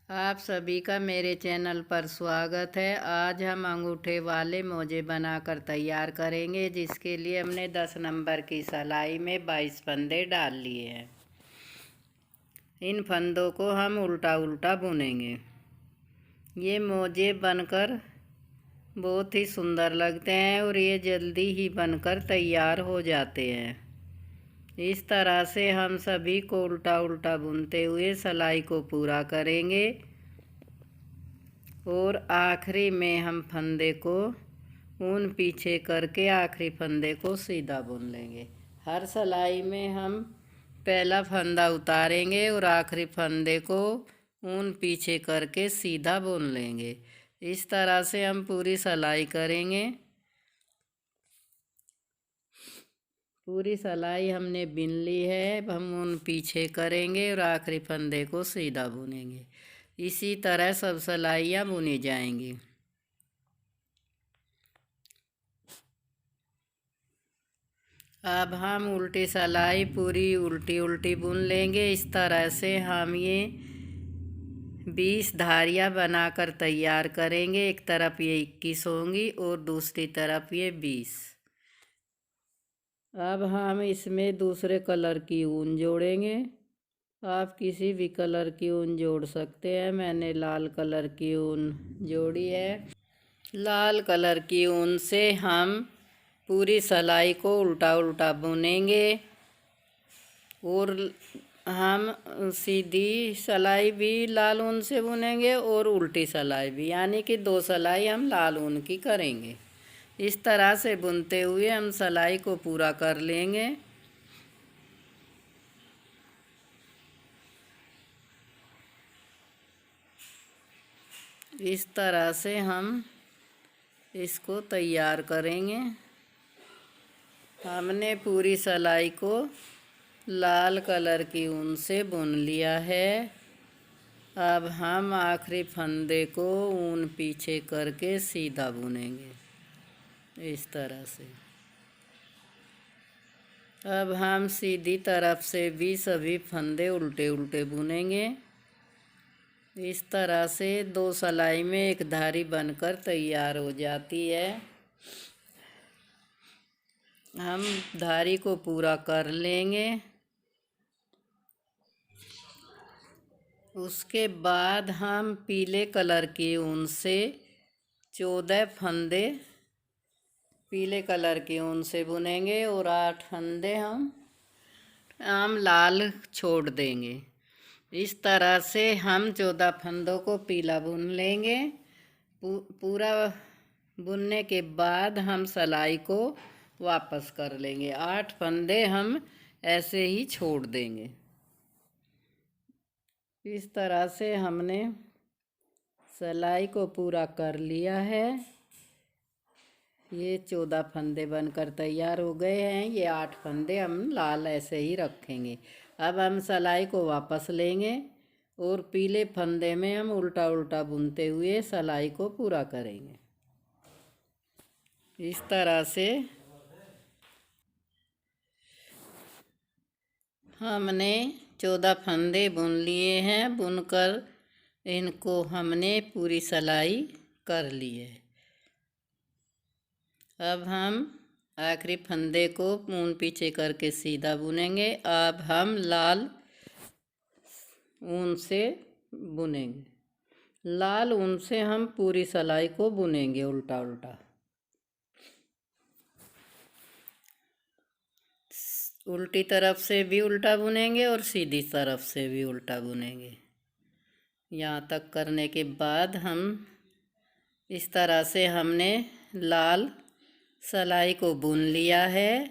आप सभी का मेरे चैनल पर स्वागत है। आज हम अंगूठे वाले मोजे बनाकर तैयार करेंगे, जिसके लिए हमने 10 नंबर की सिलाई में 22 फंदे डाल लिए हैं। इन फंदों को हम उल्टा उल्टा बुनेंगे। ये मोजे बनकर बहुत ही सुंदर लगते हैं और ये जल्दी ही बनकर तैयार हो जाते हैं। इस तरह से हम सभी को उल्टा उल्टा बुनते हुए सिलाई को पूरा करेंगे और आखिरी में हम फंदे को ऊन पीछे करके आखिरी फंदे को सीधा बुन लेंगे। हर सिलाई में हम पहला फंदा उतारेंगे और आखिरी फंदे को ऊन पीछे करके सीधा बुन लेंगे। इस तरह से हम पूरी सिलाई करेंगे। पूरी सिलाई हमने बिन ली है। अब हम ऊन पीछे करेंगे और आखिरी फंदे को सीधा बुनेंगे। इसी तरह सब सिलाइयाँ बुनी जाएंगी। अब हम उल्टी सिलाई पूरी उल्टी उल्टी बुन लेंगे। इस तरह से हम ये 20 धारियाँ बनाकर तैयार करेंगे। एक तरफ ये 21 होंगी और दूसरी तरफ ये 20। अब हम इसमें दूसरे कलर की ऊन जोड़ेंगे। आप किसी भी कलर की ऊन जोड़ सकते हैं। मैंने लाल कलर की ऊन जोड़ी है। लाल कलर की ऊन से हम पूरी सिलाई को उल्टा उल्टा बुनेंगे और हम सीधी सिलाई भी लाल ऊन से बुनेंगे और उल्टी सिलाई भी, यानी कि 2 सिलाई हम लाल ऊन की करेंगे। इस तरह से बुनते हुए हम सिलाई को पूरा कर लेंगे। इस तरह से हम इसको तैयार करेंगे। हमने पूरी सिलाई को लाल कलर की ऊन से बुन लिया है। अब हम आखिरी फंदे को ऊन पीछे करके सीधा बुनेंगे इस तरह से। अब हम सीधी तरफ से भी सभी फंदे उल्टे उल्टे बुनेंगे। इस तरह से 2 सिलाई में एक धारी बनकर तैयार हो जाती है। हम धारी को पूरा कर लेंगे। उसके बाद हम पीले कलर की ऊन से 14 फंदे पीले कलर की ऊन से बुनेंगे और 8 फंदे हम लाल छोड़ देंगे। इस तरह से हम 14 फंदों को पीला बुन लेंगे। पूरा बुनने के बाद हम सिलाई को वापस कर लेंगे। 8 फंदे हम ऐसे ही छोड़ देंगे। इस तरह से हमने सिलाई को पूरा कर लिया है। ये 14 फंदे बनकर तैयार हो गए हैं। ये 8 फंदे हम लाल ऐसे ही रखेंगे। अब हम सिलाई को वापस लेंगे और पीले फंदे में हम उल्टा उल्टा बुनते हुए सिलाई को पूरा करेंगे। इस तरह से हमने 14 फंदे बुन लिए हैं। बुनकर इनको हमने पूरी सिलाई कर ली है। अब हम आखिरी फंदे को ऊन पीछे करके सीधा बुनेंगे। अब हम लाल ऊन से बुनेंगे। लाल ऊन से हम पूरी सिलाई को बुनेंगे उल्टा उल्टा। उल्टी तरफ से भी उल्टा बुनेंगे और सीधी तरफ से भी उल्टा बुनेंगे। यहाँ तक करने के बाद हम इस तरह से हमने लाल सिलाई को बुन लिया है।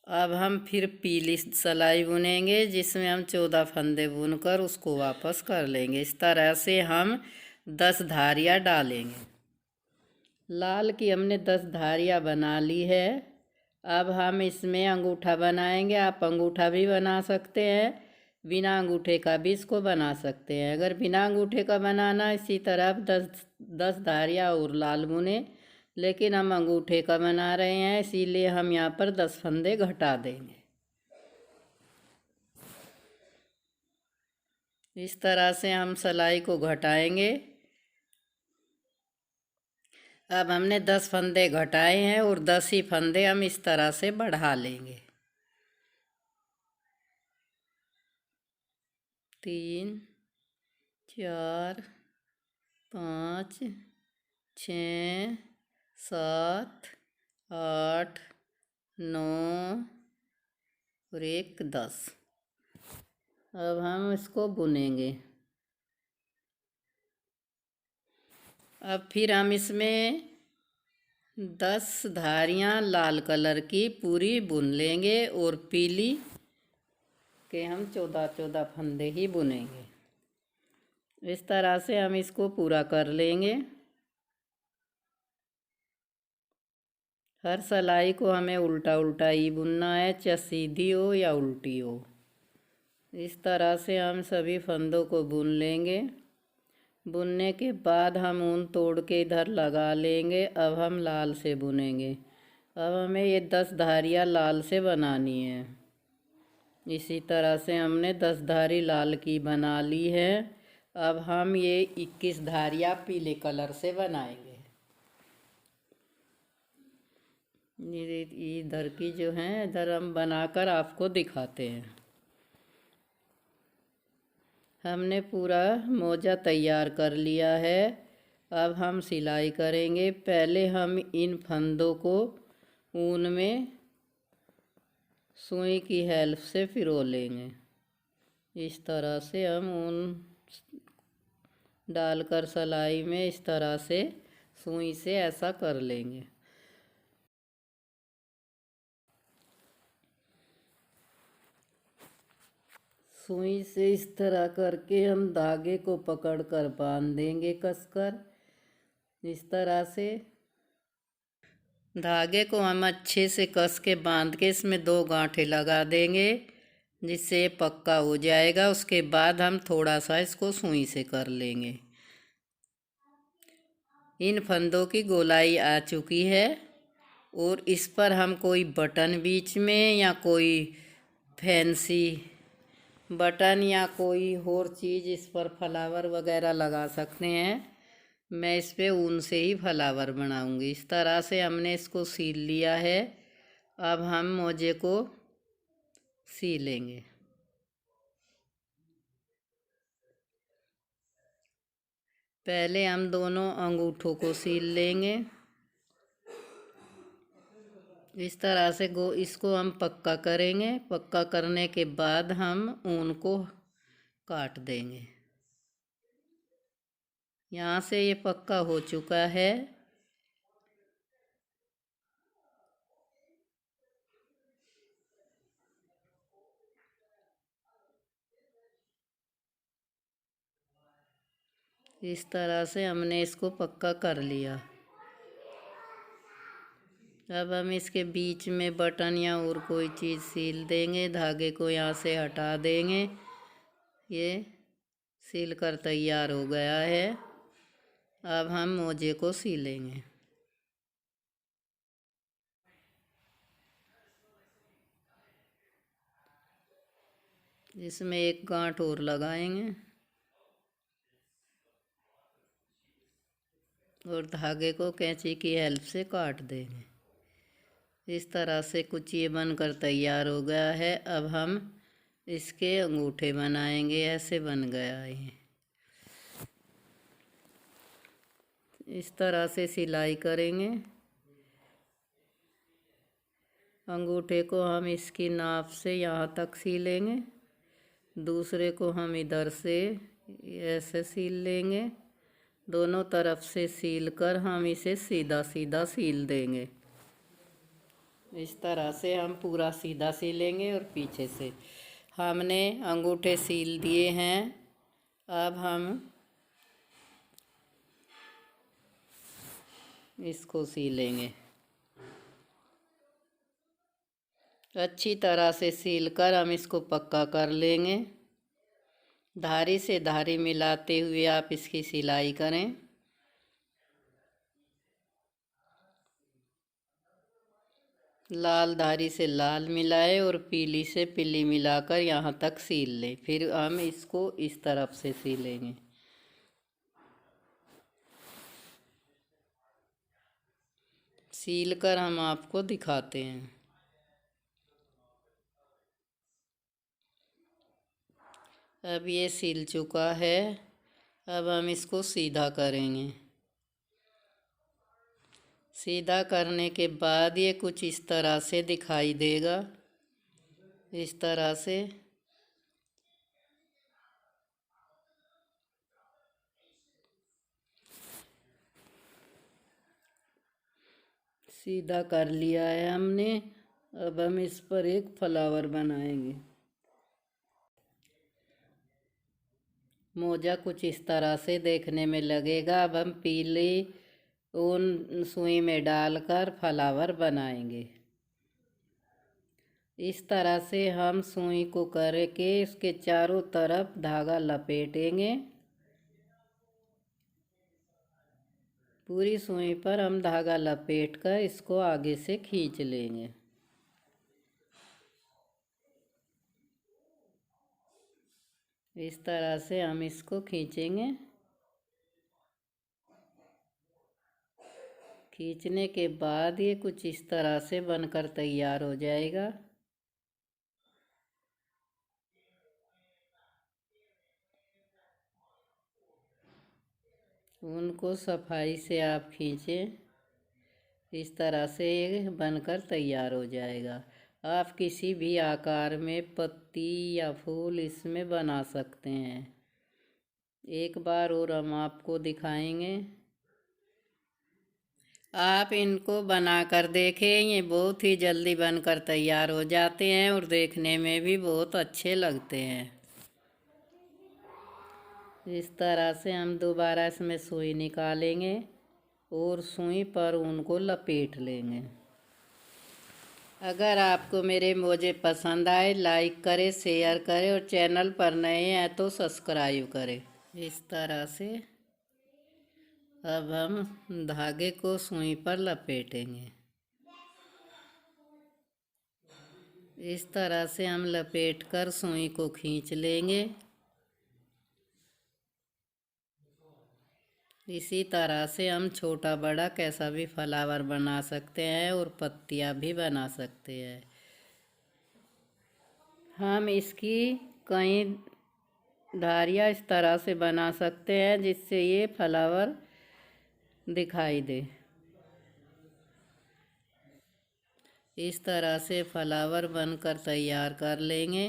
अब हम फिर पीली सिलाई बुनेंगे, जिसमें हम 14 फंदे बुनकर उसको वापस कर लेंगे। इस तरह से हम 10 धारियाँ डालेंगे। लाल की हमने 10 धारियाँ बना ली है। अब हम इसमें अंगूठा बनाएंगे। आप अंगूठा भी बना सकते हैं, बिना अंगूठे का भी इसको बना सकते हैं। अगर बिना अंगूठे का बनाना, इसी तरह 10 धारियाँ और लाल बुने, लेकिन हम अंगूठे का बना रहे हैं, इसीलिए हम यहाँ पर 10 फंदे घटा देंगे। इस तरह से हम सिलाई को घटाएंगे। अब हमने 10 फंदे घटाए हैं और 10 ही फंदे हम इस तरह से बढ़ा लेंगे। 3 4 5 6 7 8 9 और 1 10। अब हम इसको बुनेंगे। अब फिर हम इसमें 10 धारियाँ लाल कलर की पूरी बुन लेंगे और पीली के हम 14 फंदे ही बुनेंगे। इस तरह से हम इसको पूरा कर लेंगे। हर सिलाई को हमें उल्टा उल्टा ही बुनना है, चाहे सीधी हो या उल्टी हो। इस तरह से हम सभी फंदों को बुन लेंगे। बुनने के बाद हम ऊन तोड़ के इधर लगा लेंगे। अब हम लाल से बुनेंगे। अब हमें ये 10 धारियाँ लाल से बनानी है। इसी तरह से हमने 10 धारी लाल की बना ली है। अब हम ये 21 धारियाँ पीले कलर से बनाएंगे। ये इधर की जो हैं, इधर हम बनाकर आपको दिखाते हैं। हमने पूरा मोजा तैयार कर लिया है। अब हम सिलाई करेंगे। पहले हम इन फंदों को ऊन में सुई की हेल्प से पिरो लेंगे। इस तरह से हम ऊन डालकर सिलाई में इस तरह से सुई से ऐसा कर लेंगे। सुई से इस तरह करके हम धागे को पकड़कर बांध देंगे कसकर। इस तरह से धागे को हम अच्छे से कस के बांध के इसमें 2 गांठें लगा देंगे, जिससे ये पक्का हो जाएगा। उसके बाद हम थोड़ा सा इसको सुई से कर लेंगे। इन फंदों की गोलाई आ चुकी है और इस पर हम कोई बटन बीच में या कोई फैंसी बटन या कोई और चीज़ इस पर फ्लावर वगैरह लगा सकते हैं। मैं इस पे ऊन से ही फ्लावर बनाऊंगी। इस तरह से हमने इसको सील लिया है। अब हम मोजे को सीलेंगे। पहले हम दोनों अंगूठों को सील लेंगे। इस तरह से इसको हम पक्का करेंगे। पक्का करने के बाद हम ऊन को काट देंगे। यहाँ से ये पक्का हो चुका है। इस तरह से हमने इसको पक्का कर लिया। अब हम इसके बीच में बटन या और कोई चीज़ सील देंगे। धागे को यहाँ से हटा देंगे। ये सील कर तैयार हो गया है। अब हम मोजे को सीलेंगे। इसमें एक गांठ और लगाएंगे और धागे को कैंची की हेल्प से काट देंगे। इस तरह से कुछ ये बनकर तैयार हो गया है। अब हम इसके अंगूठे बनाएंगे। ऐसे बन गया है। इस तरह से सिलाई करेंगे। अंगूठे को हम इसकी नाप से यहाँ तक सीलेंगे। दूसरे को हम इधर से ऐसे सील लेंगे। दोनों तरफ से सील कर हम इसे सीधा सीधा सील देंगे। इस तरह से हम पूरा सीधा सीलेंगे और पीछे से हमने अंगूठे सील दिए हैं। अब हम इसको सीलेंगे। अच्छी तरह से सील कर हम इसको पक्का कर लेंगे। धारी से धारी मिलाते हुए आप इसकी सिलाई करें। लाल धारी से लाल मिलाए और पीली से पीली मिलाकर यहाँ तक सील लें। फिर हम इसको इस तरफ से सीलेंगे। सील कर हम आपको दिखाते हैं। अब ये सिल चुका है। अब हम इसको सीधा करेंगे। सीधा करने के बाद ये कुछ इस तरह से दिखाई देगा, इस तरह से। सीधा कर लिया है हमने। अब हम इस पर एक फ्लावर बनाएंगे। मोजा कुछ इस तरह से देखने में लगेगा। अब हम पीली ऊन सुई में डालकर फ्लावर बनाएंगे। इस तरह से हम सुई को करके इसके चारों तरफ धागा लपेटेंगे। पूरी सुई पर हम धागा लपेटकर इसको आगे से खींच लेंगे। इस तरह से हम इसको खींचेंगे। खींचने के बाद ये कुछ इस तरह से बनकर तैयार हो जाएगा। उनको सफाई से आप खींचें। इस तरह से ये बनकर तैयार हो जाएगा। आप किसी भी आकार में पत्ती या फूल इसमें बना सकते हैं। एक बार और हम आपको दिखाएंगे। आप इनको बनाकर देखें, ये बहुत ही जल्दी बनकर तैयार हो जाते हैं और देखने में भी बहुत अच्छे लगते हैं। इस तरह से हम दोबारा इसमें सुई निकालेंगे और सुई पर उनको लपेट लेंगे। अगर आपको मेरे मोजे पसंद आए, लाइक करें, शेयर करें और चैनल पर नए हैं तो सब्सक्राइब करें। इस तरह से अब हम धागे को सुई पर लपेटेंगे। इस तरह से हम लपेटकर सुई को खींच लेंगे। इसी तरह से हम छोटा बड़ा कैसा भी फ्लावर बना सकते हैं और पत्तियां भी बना सकते हैं। हम इसकी कई धारियां इस तरह से बना सकते हैं जिससे ये फ्लावर दिखाई दे। इस तरह से फ्लावर बनकर तैयार कर लेंगे।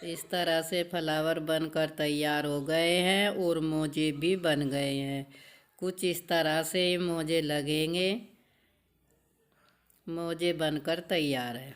इस तरह से फ्लावर बनकर तैयार हो गए हैं और मोजे भी बन गए हैं। कुछ इस तरह से मोजे लगेंगे। मोजे बनकर तैयार है।